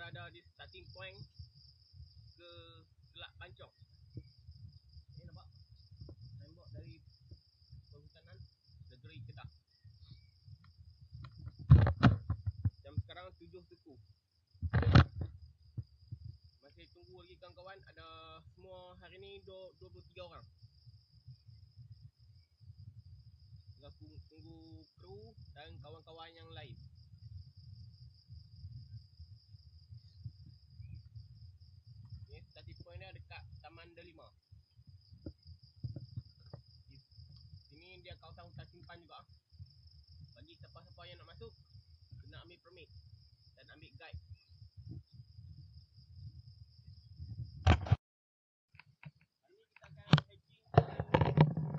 berada di starting point ke Selat Pancong. Ni nampak tembok dari Perhutanan Negeri Kedah. Jam sekarang 7 suku. Masih tunggu lagi kawan-kawan. Ada semua hari ni 23 orang. Tunggu kru dan kawan-kawan yang lain. Ni starting point dia dekat Taman Delima. Sini dia kawasan hutan simpan juga. Bagi siapa-siapa yang nak masuk, kena ambil permit dan ambil guide. Hari ni kita akan hiking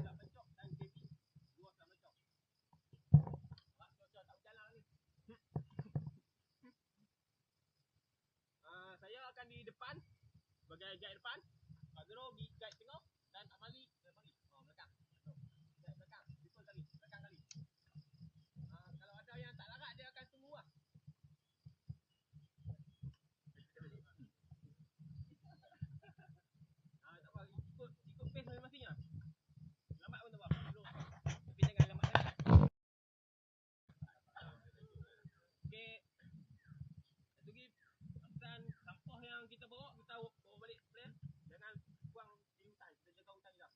Selat Pancong dan JB. Dua Selat Pancong. Cuaca tak berjalan ni. Saya akan di depan sebagai guide depan. Pak Zero di guide tengah dan Amali belakang. Guide belakang. People kali. Belakang kali. Kalau ada yang tak larat dia akan tunggu lah. Tak apa, ikut pace masing-masing lah. Lambat pun tak apa. Tapi jangan lambat sangat. Okey. Satu lagi pesan sampah yang kita bawa balik plan. Jangan buang di hutan. Kita jaga hutan juga.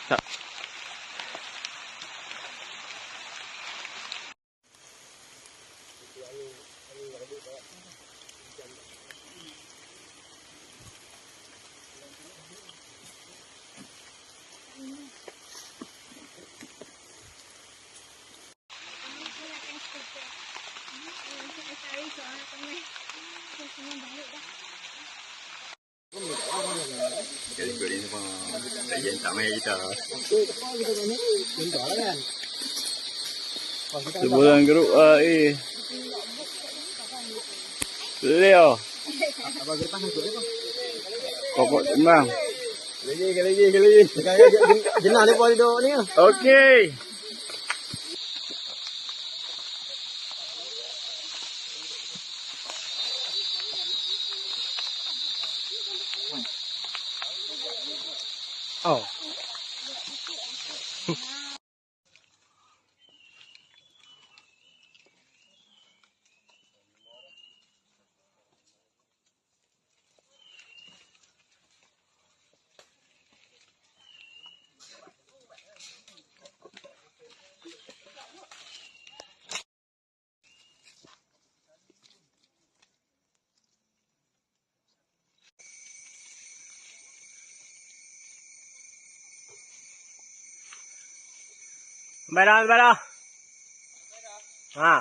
Tak. Jadi ikut ni semua Layan tak main kita sebulan geruk Leo pokok tembang Kali jenah ni boleh duduk ni. Okey. Oh. Bera. Ha.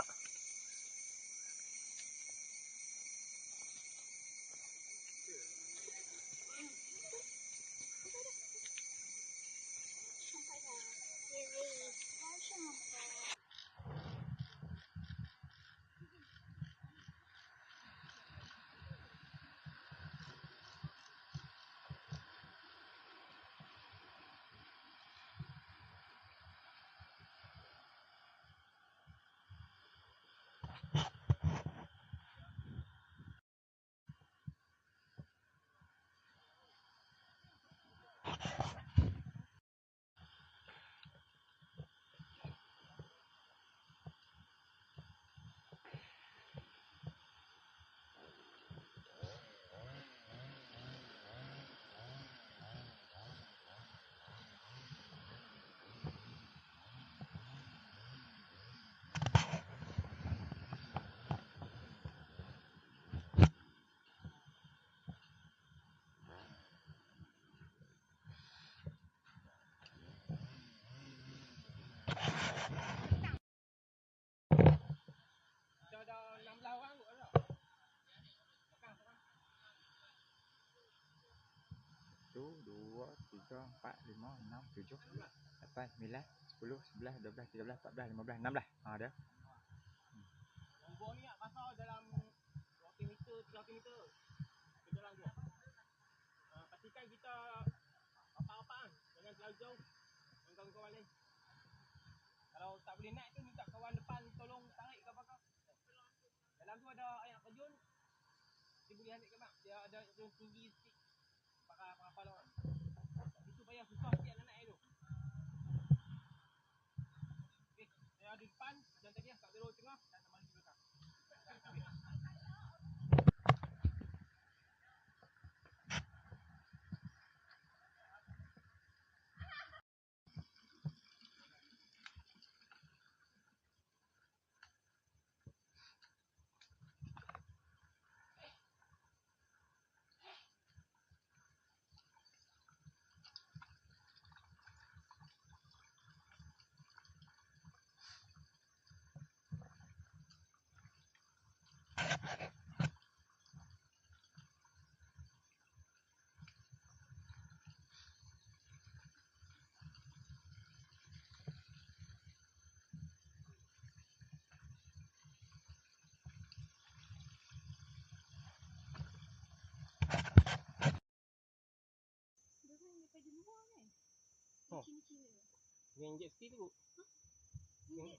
3, 4, 5, 6, 7, 8, 9, 10, 11, 12, 13, 14, 15, 16 dah. Gua ni nak pasal dalam 20 meter, 30 meter ke dalam gua. Pastikan kita rapat-rapat jangan terlalu jauh dengan kawan-kawan lain. Kalau tak boleh naik tu minta kawan depan tolong tarik ke belakang. Dalam tu ada air terjun. Dia boleh ambil ke bang. Dia ada terjun tinggi sikit. Para lawan. Itu payah susah sikit nak naik tu. Okey, saya ada depan macam tadi kat belok tengah dan teman di belakang. Yang jet ski tu. Yang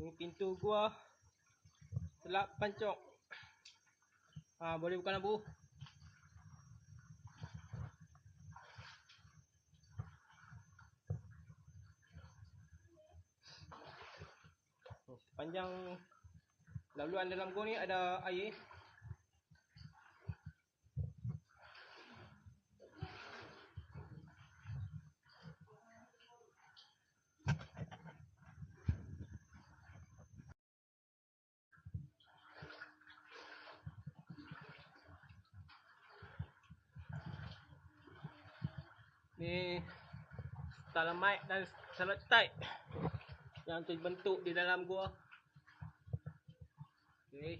ni pintu gua selap pancok. Boleh buka lampu. Sepanjang laluan dalam gua ni ada air. Ni stalagmite dan stalactite yang terbentuk di dalam gua. Okey.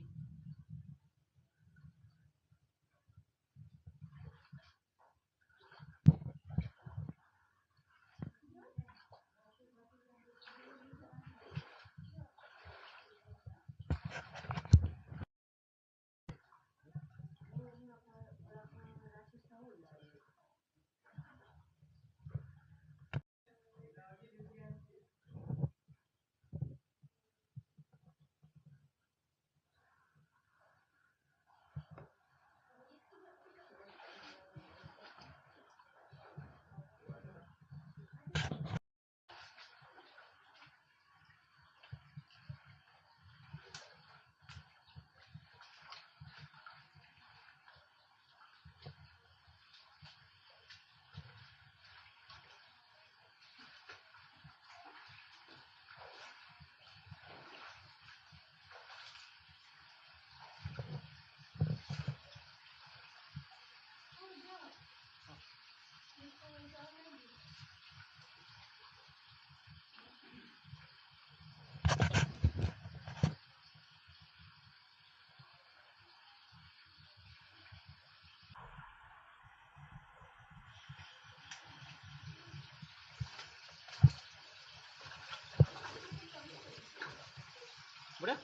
Boleh?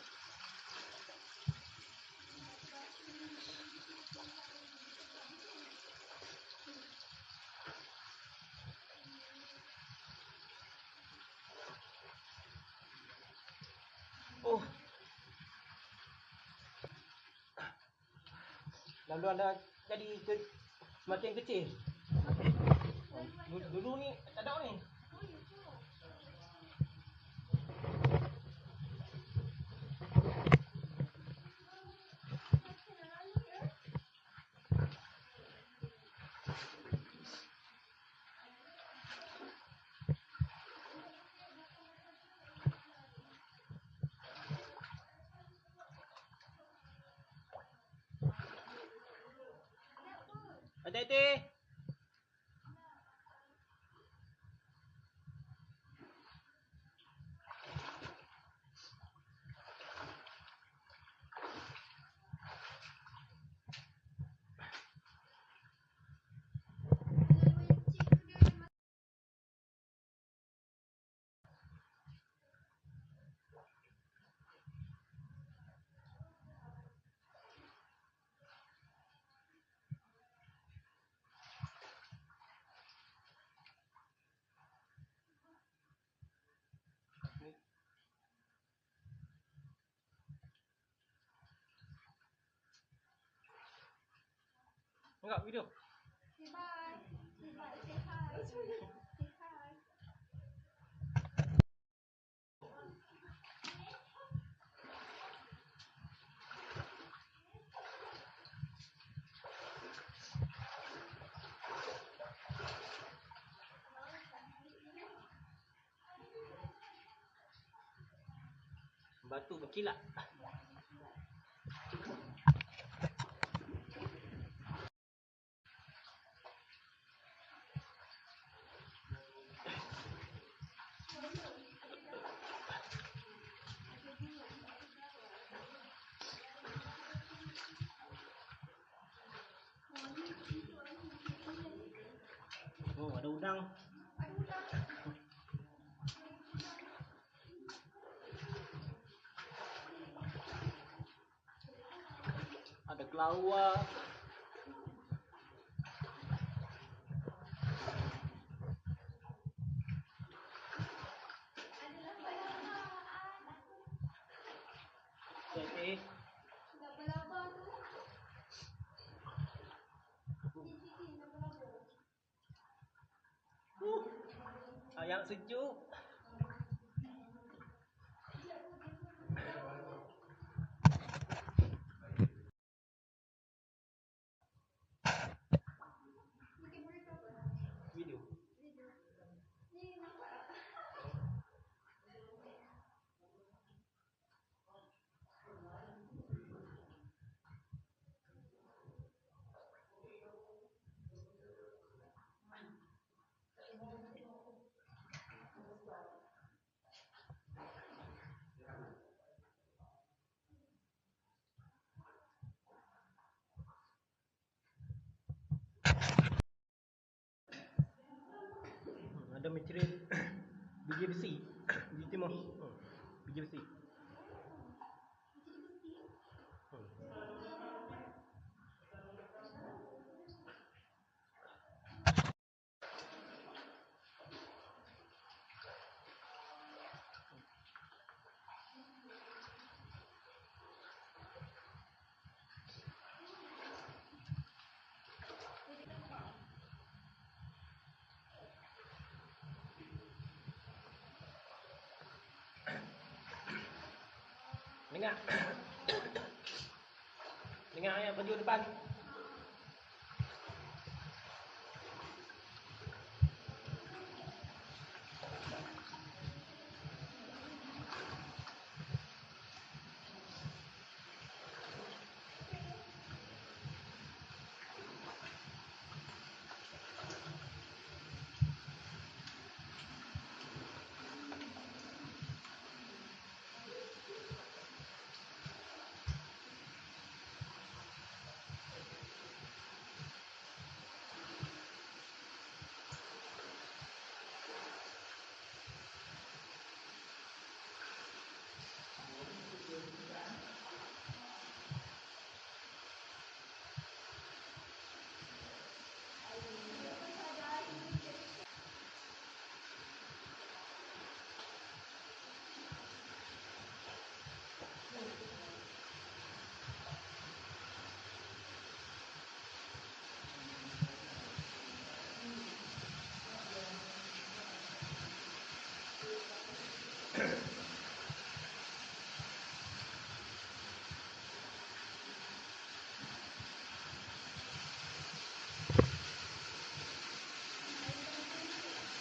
Oh. Lalu anda jadi semakin kecil. Dulu ni tak ada ni. Hati-hati. Enggak video. Say bye. Say bye. Say hi. Say hi. Batu berkilat. Oh, ada udang. Ada kelawar. Hati-hati. Laba-laba tu. Sini, laba-laba. Ayam sejuk. Video. Ni nampak tak? Ada material biji besi. Biji timah. Biji besi. Dengar. Dengar ayam baju depan.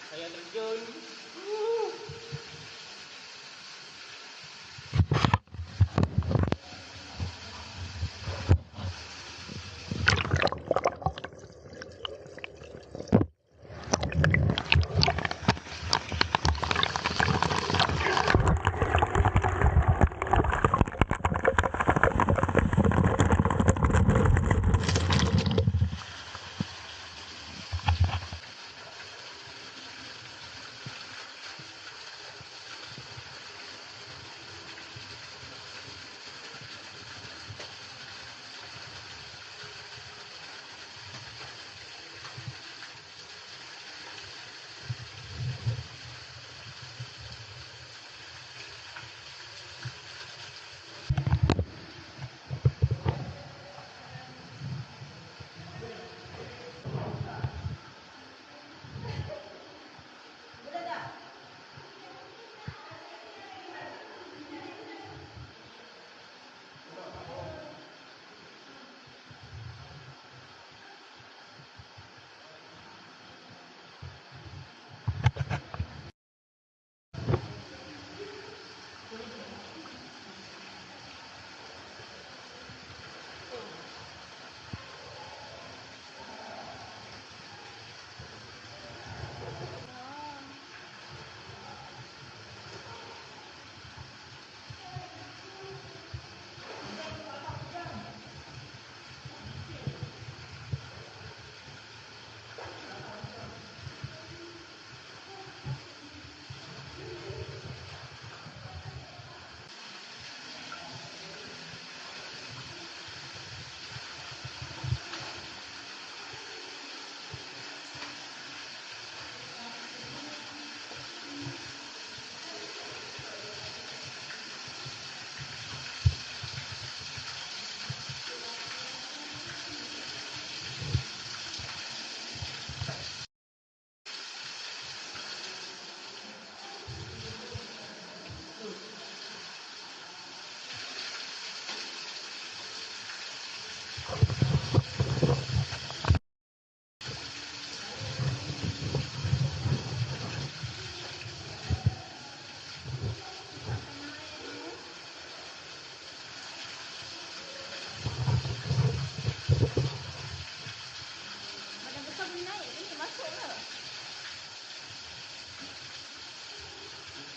Ayam terjun.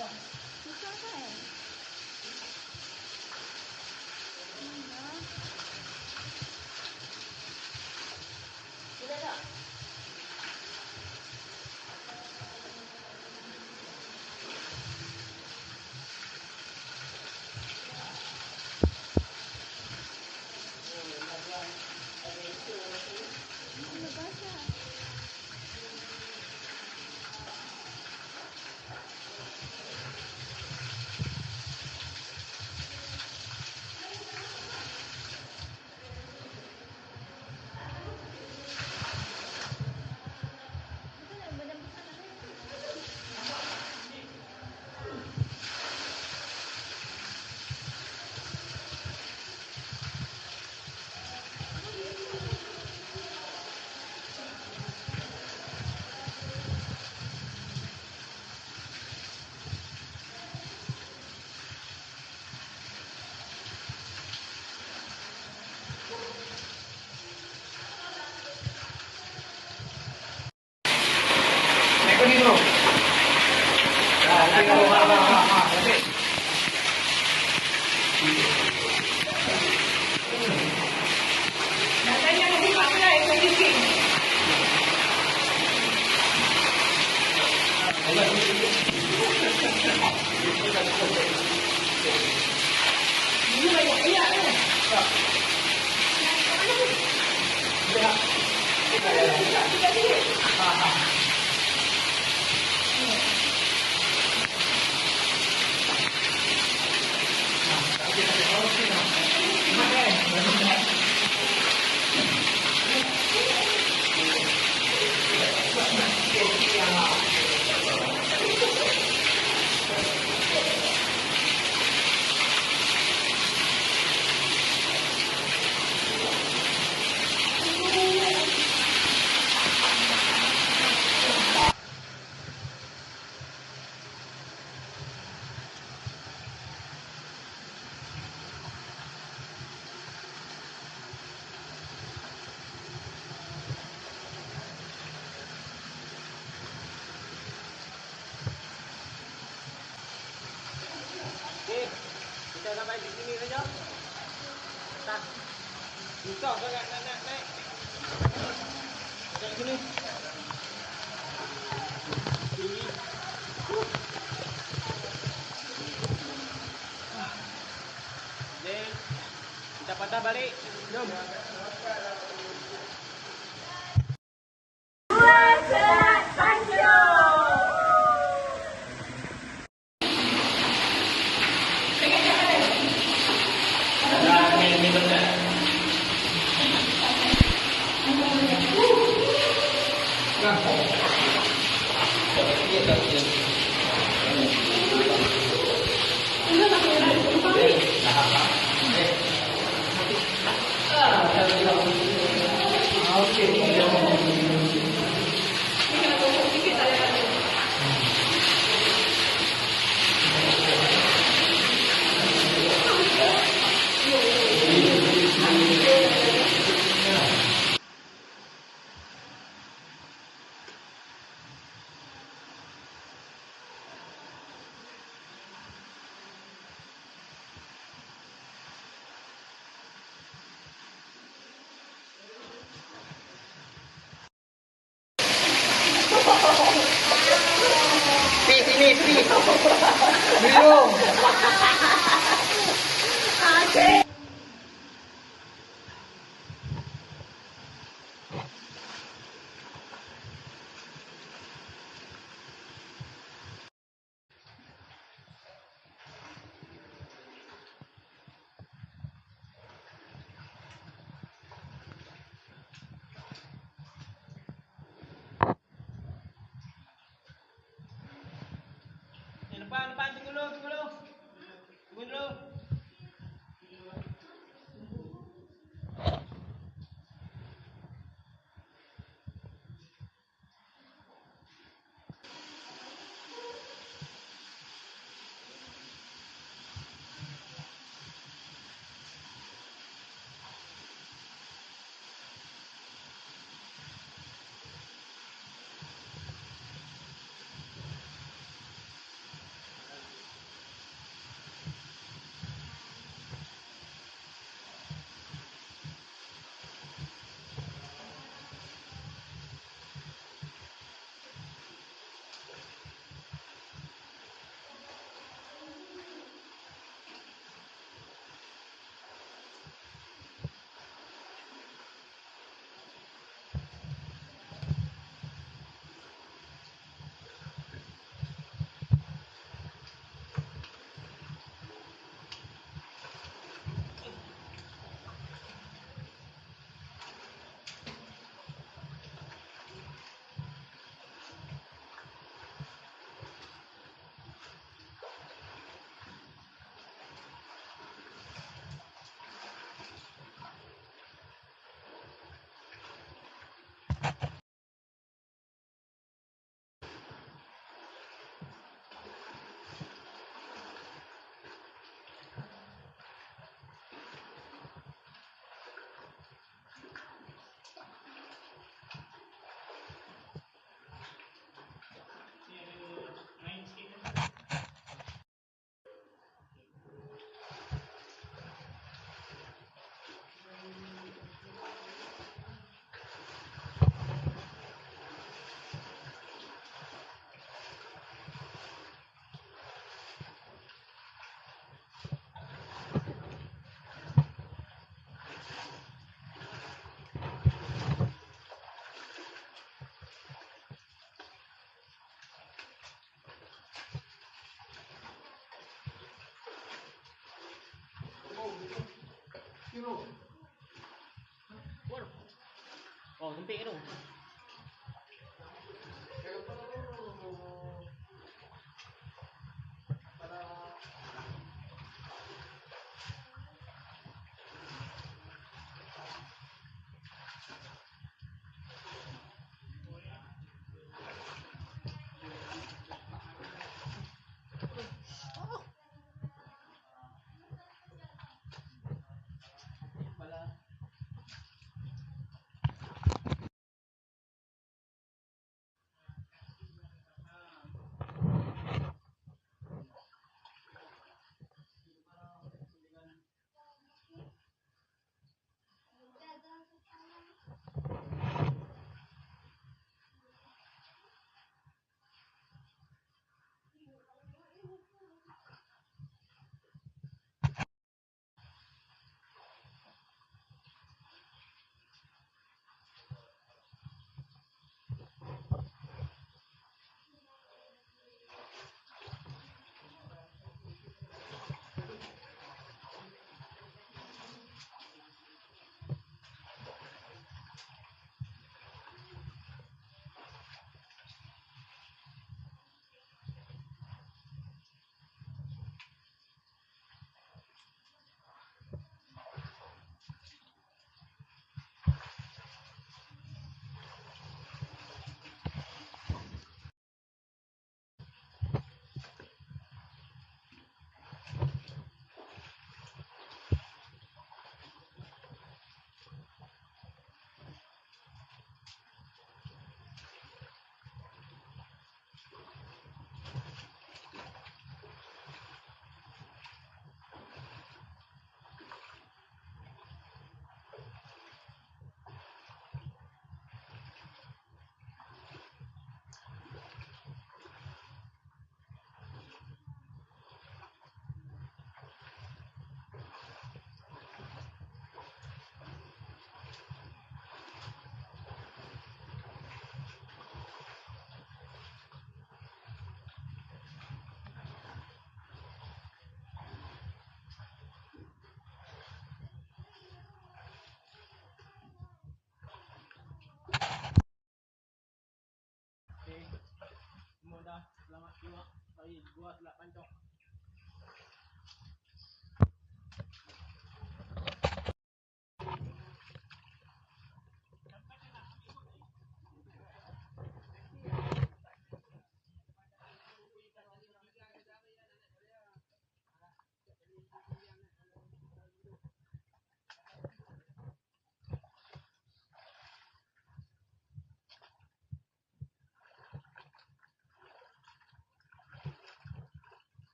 Susah kan? Boleh tak? Lepas lah. Okey, kita sampai di sini saja. Tak. Susah sangat nak naik. Naik sini. Tinggi. Then, kita patah balik. Jom. Depan, tunggu dulu. Tunggu dulu. Waduh. Oh, sempit tu. Okey. Semua dah selamat simak. Sorry, gua silap pancok.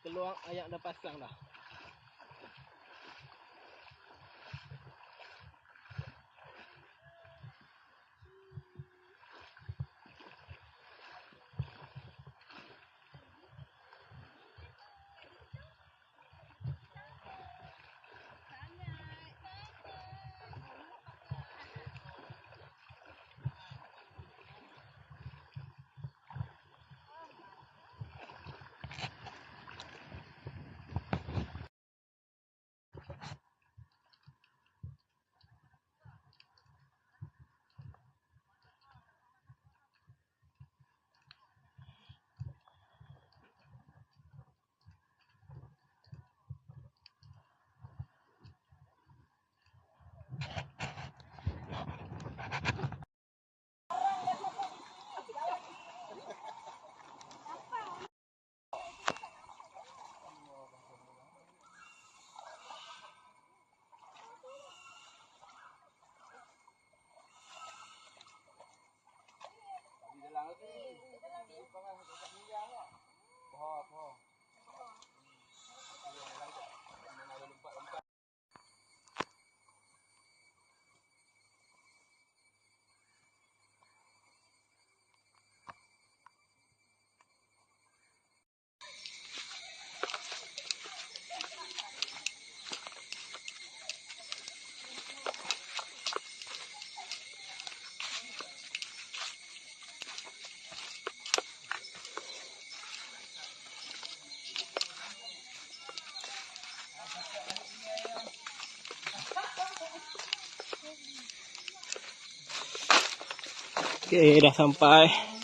Peluang ayak dah pasang dah. Okay, dah sampai.